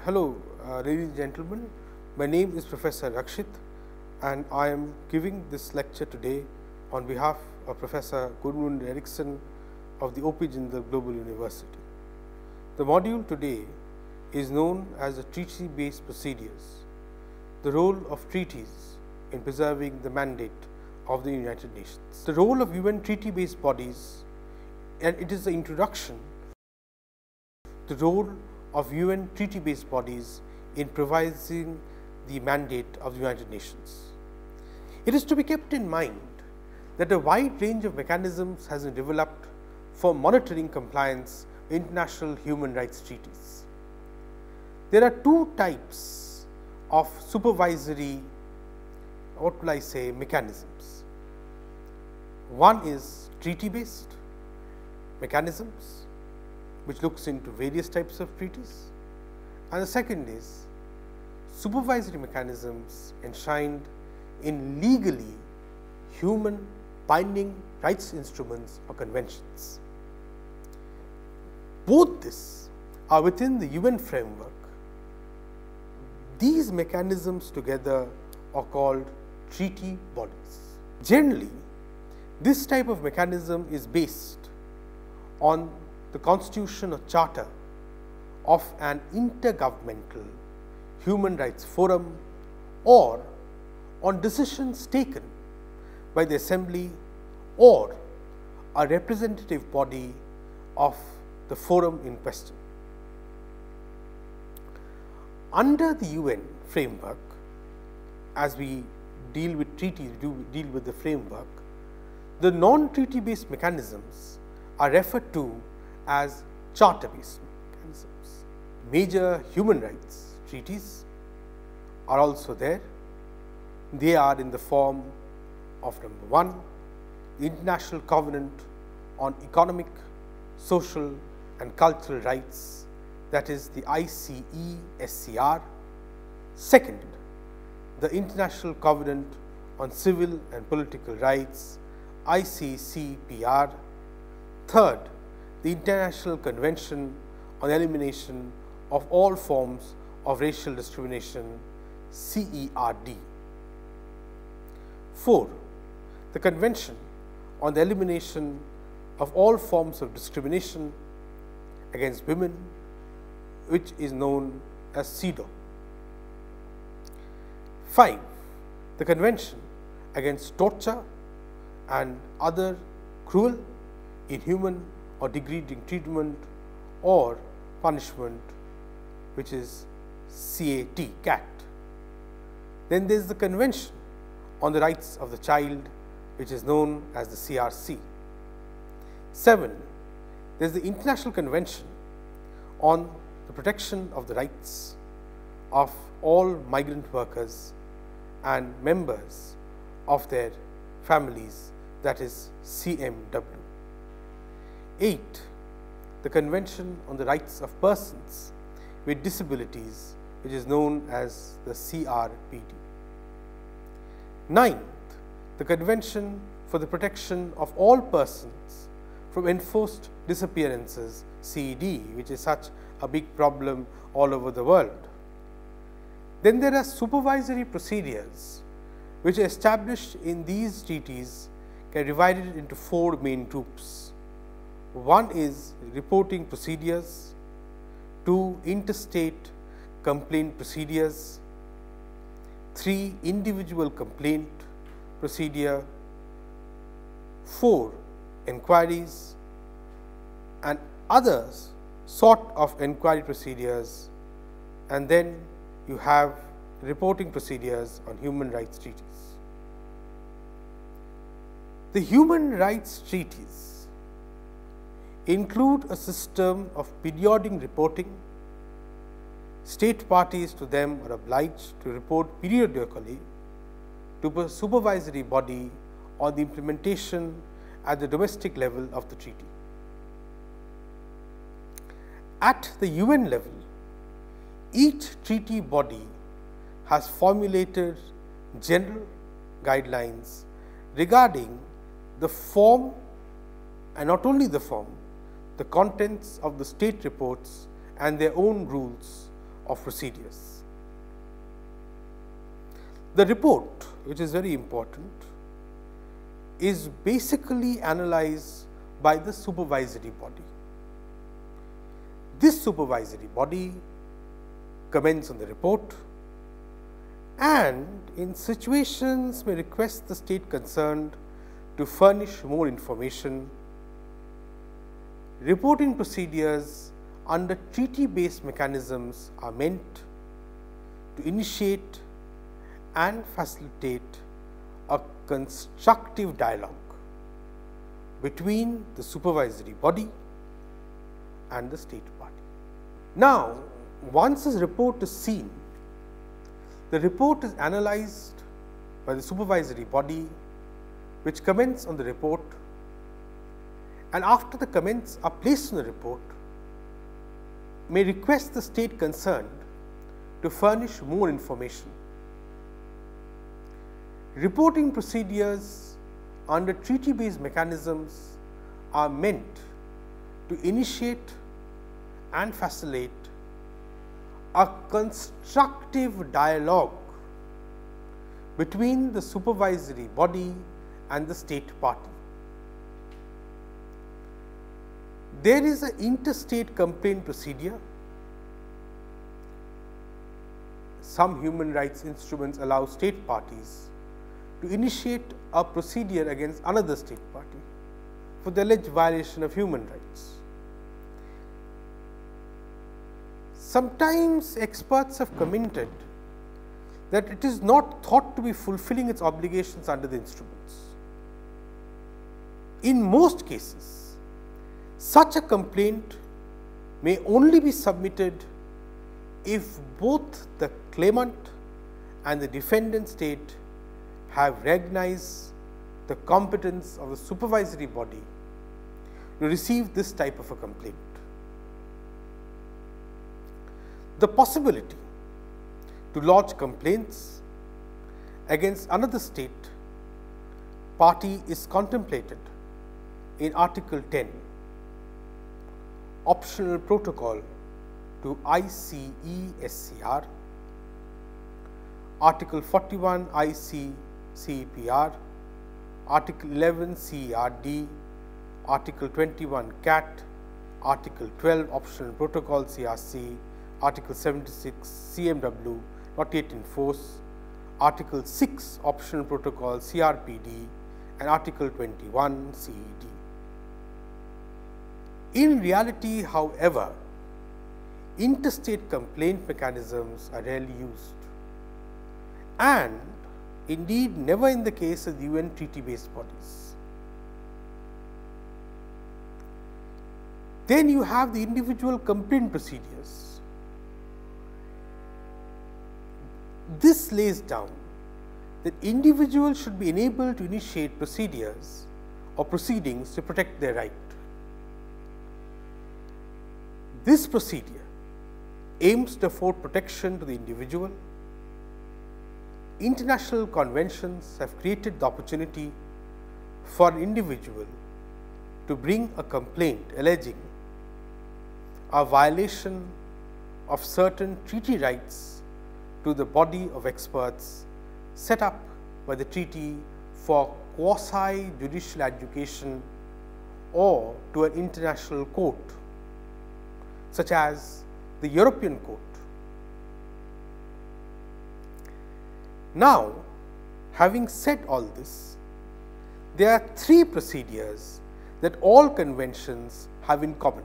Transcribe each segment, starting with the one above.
Hello, ladies and gentlemen. My name is Professor Rakshit, and I am giving this lecture today on behalf of Professor Gudmund Eriksson of the O.P. Jindal Global University. The module today is known as the Treaty-based Procedures, the role of treaties in preserving the mandate of the United Nations. The role of UN treaty-based bodies, and it is the introduction the role of UN treaty-based bodies in providing the mandate of the United Nations. It is to be kept in mind that a wide range of mechanisms has been developed for monitoring compliance with international human rights treaties. There are two types of supervisory, mechanisms. One is treaty-based mechanisms, which looks into various types of treaties, and the second is supervisory mechanisms enshrined in legally human binding rights instruments or conventions. Both this are within the UN framework. These mechanisms together are called treaty bodies. Generally, this type of mechanism is based on the constitution or charter of an intergovernmental human rights forum or on decisions taken by the assembly or a representative body of the forum in question. Under the UN framework, as we deal with treaties, we deal with the framework, the non-treaty based mechanisms are referred to as charter-based mechanisms. Major human rights treaties are also there. They are in the form of number 1, the International Covenant on Economic, Social and Cultural Rights, that is the ICESCR. Second, the International Covenant on Civil and Political Rights, ICCPR. Third, the International Convention on the Elimination of All Forms of Racial Discrimination, CERD. 4. The Convention on the Elimination of All Forms of Discrimination against Women, which is known as CEDAW. 5. The Convention against Torture and Other Cruel, Inhuman or degrading treatment or punishment, which is CAT. Then there is the Convention on the Rights of the Child, which is known as the CRC. 7. There is the International Convention on the Protection of the Rights of all migrant workers and members of their families, that is CMW. 8. The Convention on the Rights of Persons with Disabilities, which is known as the CRPD. 9th, the Convention for the Protection of All Persons from Enforced Disappearances, CED, which is such a big problem all over the world. Then there are supervisory procedures, which are established in these treaties, can be divided into 4 main groups. 1 is reporting procedures, 2 interstate complaint procedures, 3 individual complaint procedure, 4 inquiries and others sort of inquiry procedures, and then you have reporting procedures on human rights treaties. The human rights treaties include a system of periodic reporting. State parties to them are obliged to report periodically to a supervisory body on the implementation at the domestic level of the treaty. At the UN level, each treaty body has formulated general guidelines regarding the form, and not only the form, the contents of the state reports and their own rules of procedures. The report, which is very important, is basically analyzed by the supervisory body. This supervisory body comments on the report and in situations may request the state concerned to furnish more information. Reporting procedures under treaty-based mechanisms are meant to initiate and facilitate a constructive dialogue between the supervisory body and the state party. Now, once this report is seen, the report is analyzed by the supervisory body, which comments on the report, and after the comments are placed in the report, may request the state concerned to furnish more information. Reporting procedures under treaty-based mechanisms are meant to initiate and facilitate a constructive dialogue between the supervisory body and the state party. There is an interstate complaint procedure. Some human rights instruments allow state parties to initiate a procedure against another state party for the alleged violation of human rights. Sometimes experts have commented that it is not thought to be fulfilling its obligations under the instruments. In most cases, such a complaint may only be submitted if both the claimant and the defendant state have recognized the competence of the supervisory body to receive this type of a complaint. The possibility to lodge complaints against another state party is contemplated in Article 10, Optional Protocol to ICESCR, Article 41 ICCPR, Article 11 CRD, Article 21 CAT, Article 12 Optional Protocol CRC, Article 76 CMW not yet in force, Article 6 Optional Protocol CRPD and Article 21 CED. In reality, however, interstate complaint mechanisms are rarely used and indeed never in the case of the UN treaty-based bodies. Then you have the individual complaint procedures. This lays down that individuals should be enabled to initiate procedures or proceedings to protect their right. This procedure aims to afford protection to the individual. International conventions have created the opportunity for an individual to bring a complaint alleging a violation of certain treaty rights to the body of experts set up by the treaty for quasi-judicial adjudication or to an international court, such as the European Court. Now, having said all this, there are three procedures that all conventions have in common.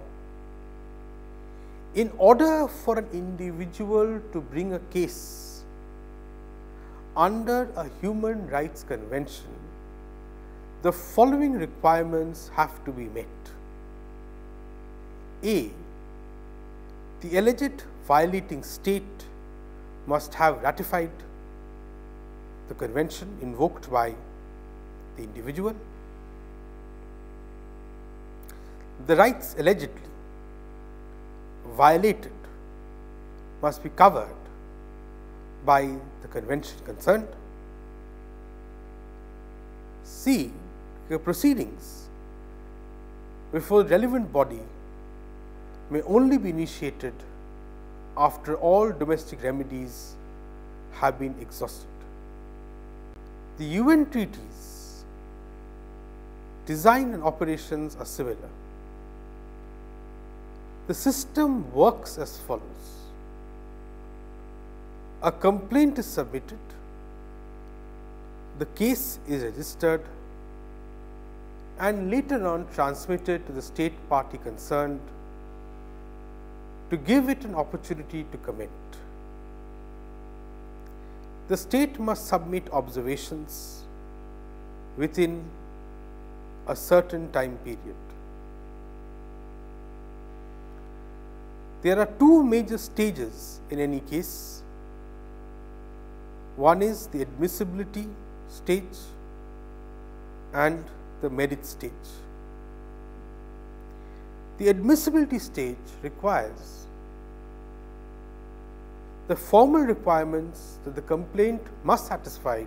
In order for an individual to bring a case under a human rights convention, the following requirements have to be met. A. The alleged violating state must have ratified the convention invoked by the individual. The rights allegedly violated must be covered by the convention concerned. C. The proceedings before the relevant body may only be initiated after all domestic remedies have been exhausted. The UN treaties, design and operations are similar. The system works as follows. A complaint is submitted, the case is registered and later on transmitted to the state party concerned to give it an opportunity to comment. The state must submit observations within a certain time period. There are two major stages in any case. One is the admissibility stage and the merit stage. The admissibility stage requires the formal requirements that the complaint must satisfy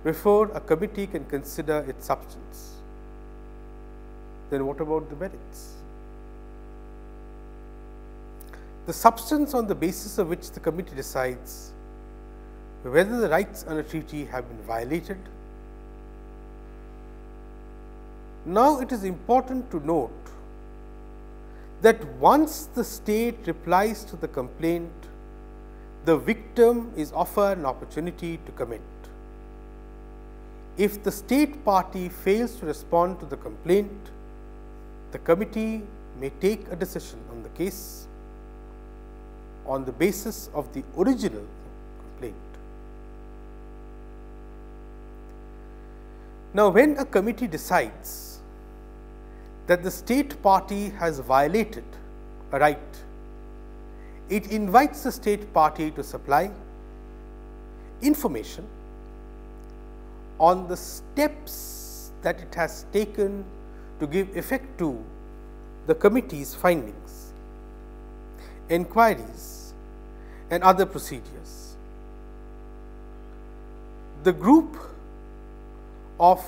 before a committee can consider its substance. Then what about the merits? The substance on the basis of which the committee decides whether the rights under treaty have been violated. Now, it is important to note that once the state replies to the complaint, the victim is offered an opportunity to comment. If the state party fails to respond to the complaint, the committee may take a decision on the case on the basis of the original complaint. Now, when a committee decides that the state party has violated a right, it invites the state party to supply information on the steps that it has taken to give effect to the committee's findings, inquiries and other procedures. The group of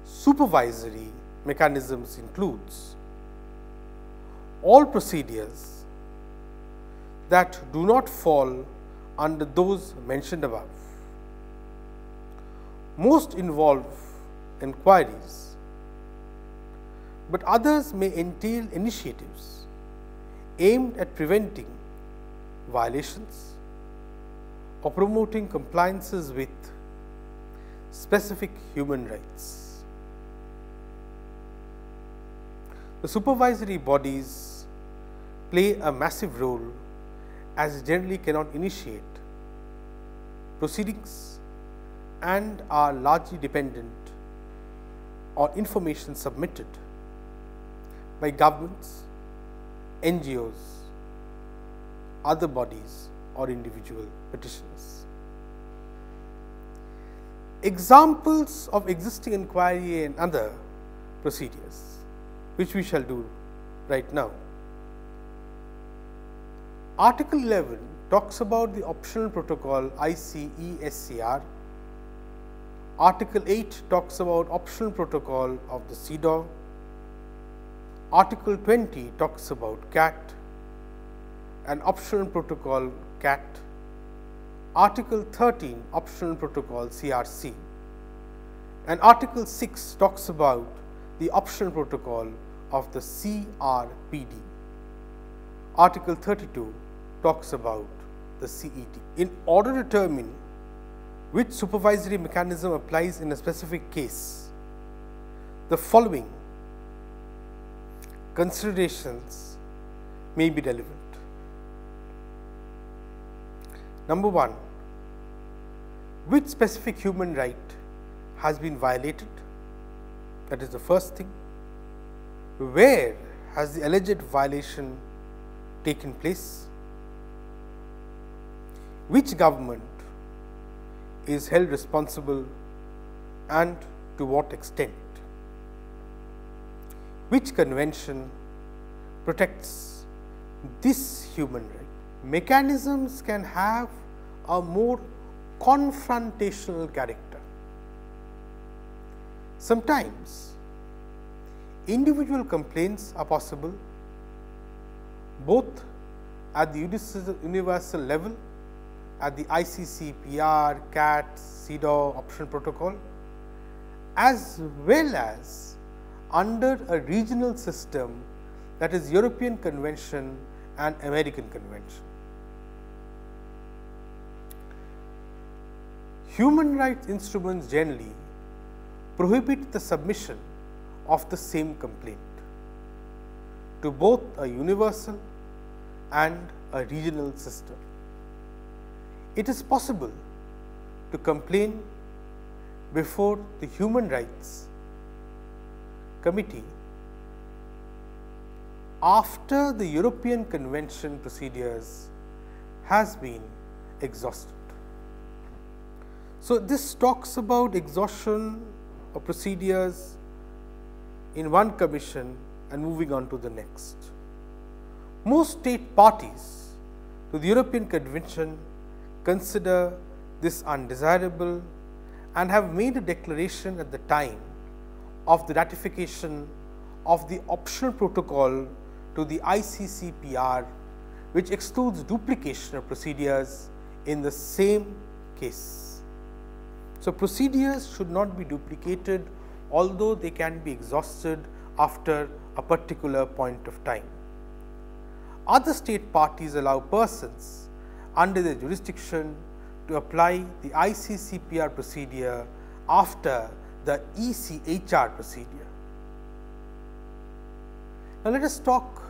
supervisory mechanisms includes all procedures that do not fall under those mentioned above. Most involve inquiries, but others may entail initiatives aimed at preventing violations or promoting compliances with specific human rights. The supervisory bodies play a massive role as they generally cannot initiate proceedings and are largely dependent on information submitted by governments, NGOs, other bodies or individual petitioners. Examples of existing inquiry and other procedures, which we shall do right now. Article 11 talks about the optional protocol ICE-SCR. Article 8 talks about optional protocol of the CEDAW. Article 20 talks about CAT and optional protocol CAT. Article 13 optional protocol CRC, and Article 6 talks about the optional protocol of the CRPD. Article 32 talks about the CET. In order to determine which supervisory mechanism applies in a specific case, the following considerations may be relevant. Number one, which specific human right has been violated? That is the first thing. Where has the alleged violation taken place? Which government is held responsible and to what extent? Which convention protects this human right? Mechanisms can have a more confrontational character. Sometimes individual complaints are possible both at the universal level at the ICCPR, CAT, CEDAW optional protocol, as well as under a regional system, that is European Convention and American Convention. Human rights instruments generally prohibit the submission of the same complaint to both a universal and a regional system. It is possible to complain before the Human Rights Committee after the European Convention procedures has been exhausted. So, this talks about exhaustion of procedures in one commission and moving on to the next. Most state parties to the European Convention consider this undesirable and have made a declaration at the time of the ratification of the optional protocol to the ICCPR, which excludes duplication of procedures in the same case. So, procedures should not be duplicated, although they can be exhausted after a particular point of time. Other state parties allow persons under their jurisdiction to apply the ICCPR procedure after the ECHR procedure. Now, let us talk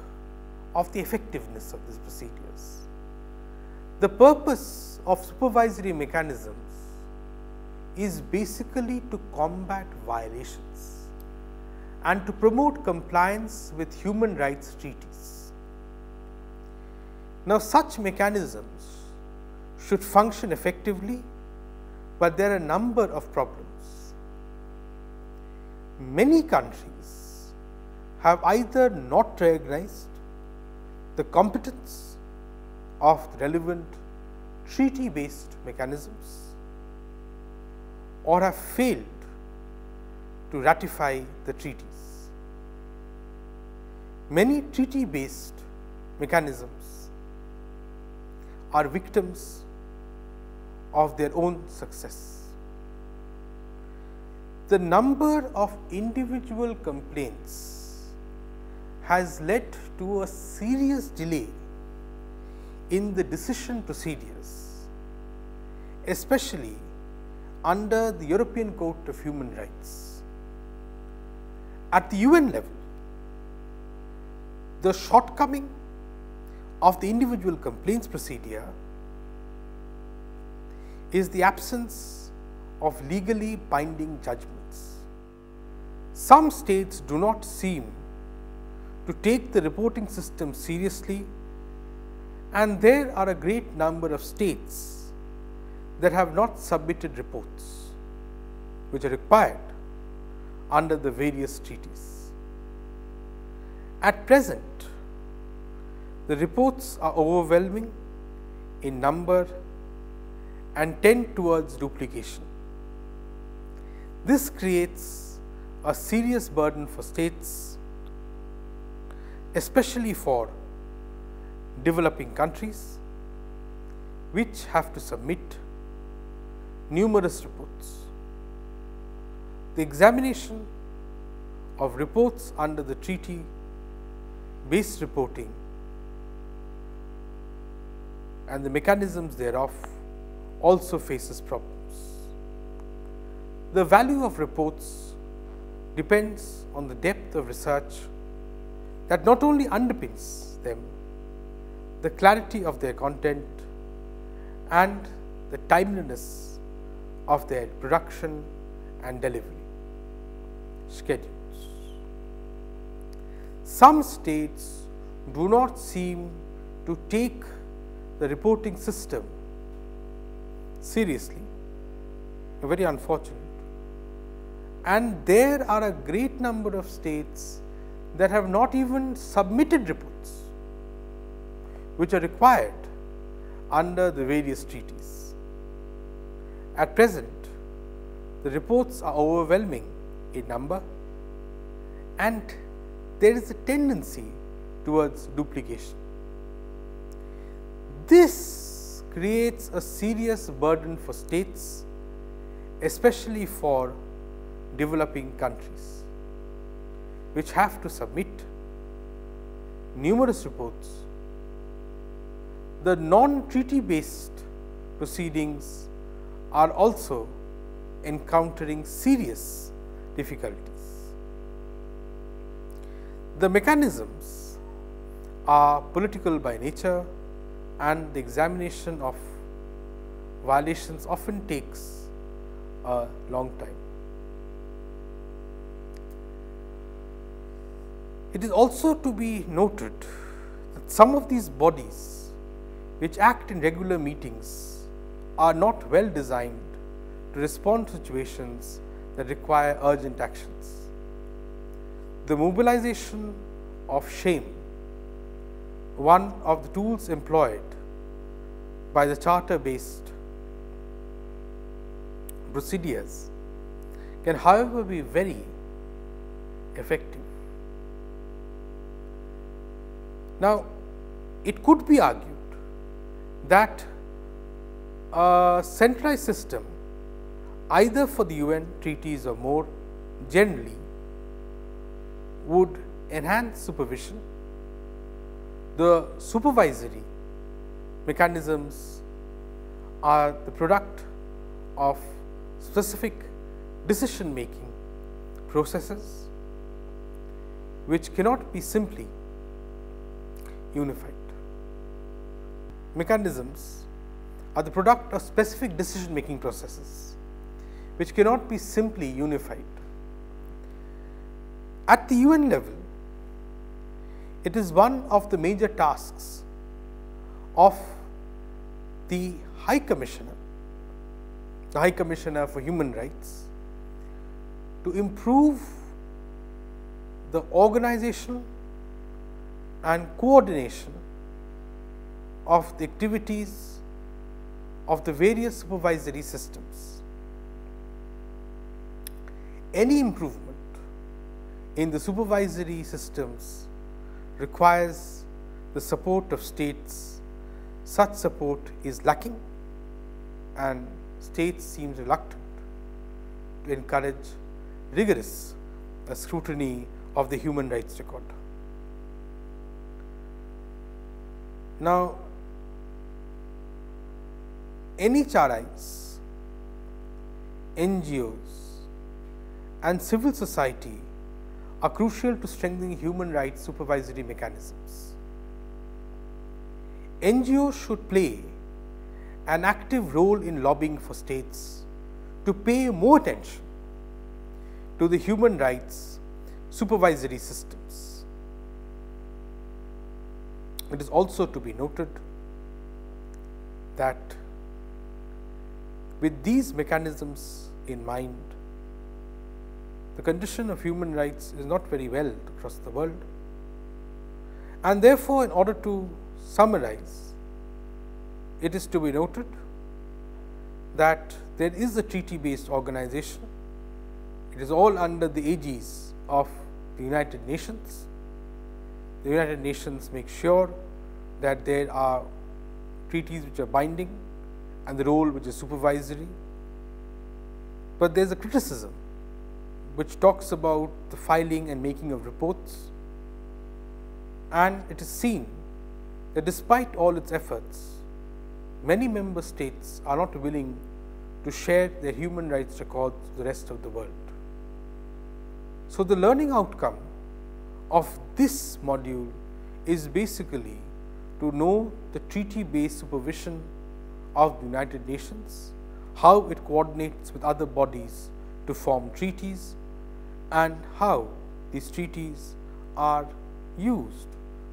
of the effectiveness of these procedures. The purpose of supervisory mechanisms is basically to combat violations and to promote compliance with human rights treaties. Now, such mechanisms should function effectively, but there are a number of problems. Many countries have either not recognized the competence of the relevant treaty-based mechanisms or have failed to ratify the treaties. Many treaty-based mechanisms are victims of their own success. The number of individual complaints has led to a serious delay in the decision procedures, especially under the European Court of Human Rights. At the UN level, the shortcoming of the individual complaints procedure is the absence of legally binding judgments. Some states do not seem to take the reporting system seriously, and there are a great number of states that have not submitted reports which are required under the various treaties. At present, the reports are overwhelming in number and tend towards duplication. This creates a serious burden for states, especially for developing countries, which have to submit numerous reports. The examination of reports under the treaty-based reporting and the mechanisms thereof also faces problems. The value of reports depends on the depth of research that not only underpins them, the clarity of their content and the timeliness of their production and delivery schedules. Some states do not seem to take the reporting system seriously, very unfortunate, and there are a great number of states that have not even submitted reports which are required under the various treaties. At present, the reports are overwhelming in number and there is a tendency towards duplication. This creates a serious burden for states, especially for developing countries, which have to submit numerous reports. The non-treaty based proceedings are also encountering serious difficulties. The mechanisms are political by nature, and the examination of violations often takes a long time. It is also to be noted that some of these bodies which act in regular meetings are not well designed to respond to situations that require urgent actions. The mobilization of shame, one of the tools employed by the charter-based procedures, can however be very effective. Now, it could be argued that a centralized system, either for the UN treaties or more generally, would enhance supervision. The supervisory mechanisms are the product of specific decision making processes which cannot be simply unified. Mechanisms are the product of specific decision making processes which cannot be simply unified. At the UN level, it is one of the major tasks of the High Commissioner for Human Rights, to improve the organization and coordination of the activities of the various supervisory systems. Any improvement in the supervisory systems requires the support of states. Such support is lacking, and states seem reluctant to encourage rigorous scrutiny of the human rights record. Now, NHRIs, NGOs and civil society are crucial to strengthening human rights supervisory mechanisms. NGOs should play an active role in lobbying for states to pay more attention to the human rights supervisory systems. It is also to be noted that with these mechanisms in mind, the condition of human rights is not very well across the world, and therefore, in order to summarize, it is to be noted that there is a treaty-based organization. It is all under the aegis of the United Nations. The United Nations make sure that there are treaties which are binding and the role which is supervisory. But there is a criticism which talks about the filing and making of reports, and it is seen that despite all its efforts, many member states are not willing to share their human rights records with the rest of the world. So, the learning outcome of this module is basically to know the treaty-based supervision of the United Nations, how it coordinates with other bodies to form treaties, and how these treaties are used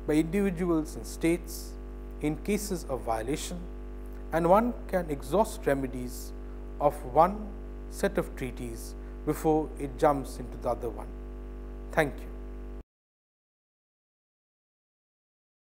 by individuals and states in cases of violation, and one can exhaust remedies of one set of treaties before it jumps into the other one. Thank you.